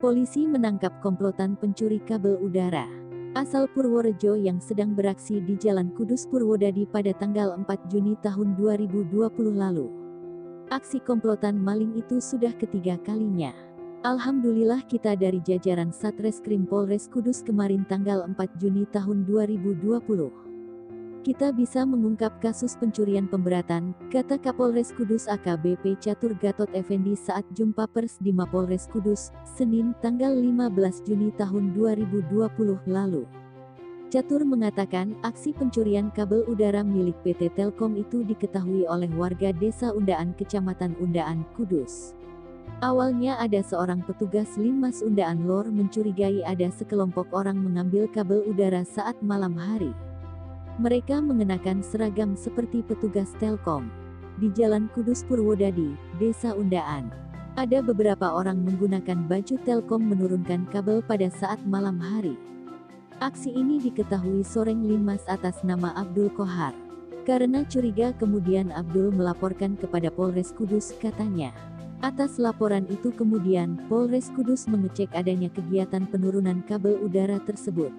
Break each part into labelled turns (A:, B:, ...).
A: Polisi menangkap komplotan pencuri kabel udara asal Purworejo yang sedang beraksi di Jalan Kudus Purwodadi pada tanggal 4 Juni tahun 2020 lalu. Aksi komplotan maling itu sudah ketiga kalinya. Alhamdulillah kita dari jajaran Satreskrim Polres Kudus kemarin tanggal 4 Juni tahun 2020. Kita bisa mengungkap kasus pencurian pemberatan, kata Kapolres Kudus AKBP Catur Gatot Effendi saat jumpa pers di Mapolres Kudus, Senin tanggal 15 Juni tahun 2020 lalu. Catur mengatakan aksi pencurian kabel udara milik PT Telkom itu diketahui oleh warga Desa Undaan Kecamatan Undaan, Kudus. Awalnya ada seorang petugas Linmas Undaan Lor mencurigai ada sekelompok orang mengambil kabel udara saat malam hari. Mereka mengenakan seragam seperti petugas Telkom. Di Jalan Kudus Purwodadi, Desa Undaan, ada beberapa orang menggunakan baju Telkom menurunkan kabel pada saat malam hari. Aksi ini diketahui Soreng Linmas atas nama Abdul Kohar. Karena curiga kemudian Abdul melaporkan kepada Polres Kudus, katanya. Atas laporan itu kemudian, Polres Kudus mengecek adanya kegiatan penurunan kabel udara tersebut.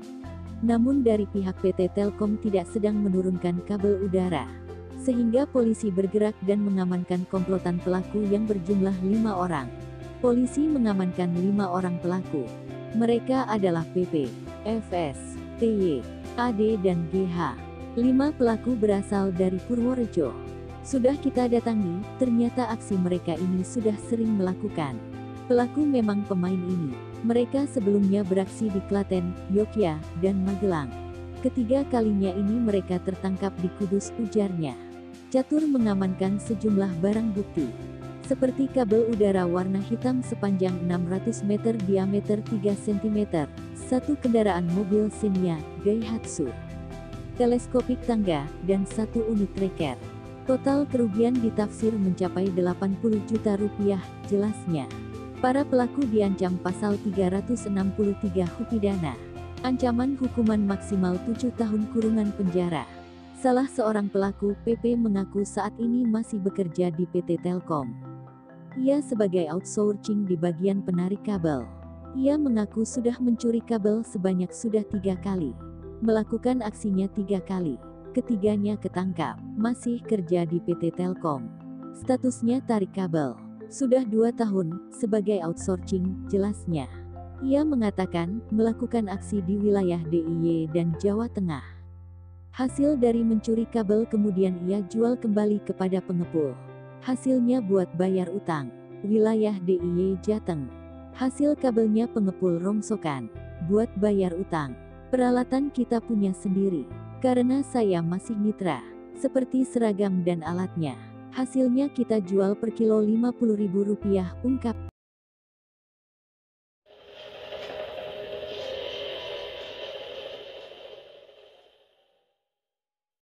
A: Namun dari pihak PT Telkom tidak sedang menurunkan kabel udara. Sehingga polisi bergerak dan mengamankan komplotan pelaku yang berjumlah 5 orang. Polisi mengamankan 5 orang pelaku. Mereka adalah PP, FS, TY, AD dan GH. 5 pelaku berasal dari Purworejo. Sudah kita datangi, ternyata aksi mereka ini sudah sering melakukan. Pelaku memang pemain ini. Mereka sebelumnya beraksi di Klaten, Yogyakarta, dan Magelang. Ketiga kalinya ini mereka tertangkap di Kudus, ujarnya. Catur mengamankan sejumlah barang bukti. Seperti kabel udara warna hitam sepanjang 600 meter diameter 3 cm, satu kendaraan mobil Xenia, Daihatsu, teleskopik tangga, dan satu unit tracker. Total kerugian ditafsir mencapai 80 juta rupiah, jelasnya. Para pelaku diancam pasal 363 HU pidana. Ancaman hukuman maksimal 7 tahun kurungan penjara. Salah seorang pelaku, PP mengaku saat ini masih bekerja di PT Telkom. Ia sebagai outsourcing di bagian penarik kabel. Ia mengaku sudah mencuri kabel sebanyak sudah 3 kali. Melakukan aksinya 3 kali. Ketiganya ketangkap, masih kerja di PT Telkom. Statusnya tarik kabel. Sudah 2 tahun, sebagai outsourcing, jelasnya. Ia mengatakan, melakukan aksi di wilayah DIY dan Jawa Tengah. Hasil dari mencuri kabel kemudian ia jual kembali kepada pengepul. Hasilnya buat bayar utang. Wilayah DIY Jateng. Hasil kabelnya pengepul rongsokan. Buat bayar utang. Peralatan kita punya sendiri. Karena saya masih mitra. Seperti seragam dan alatnya. Hasilnya kita jual per kilo Rp50.000, ungkap.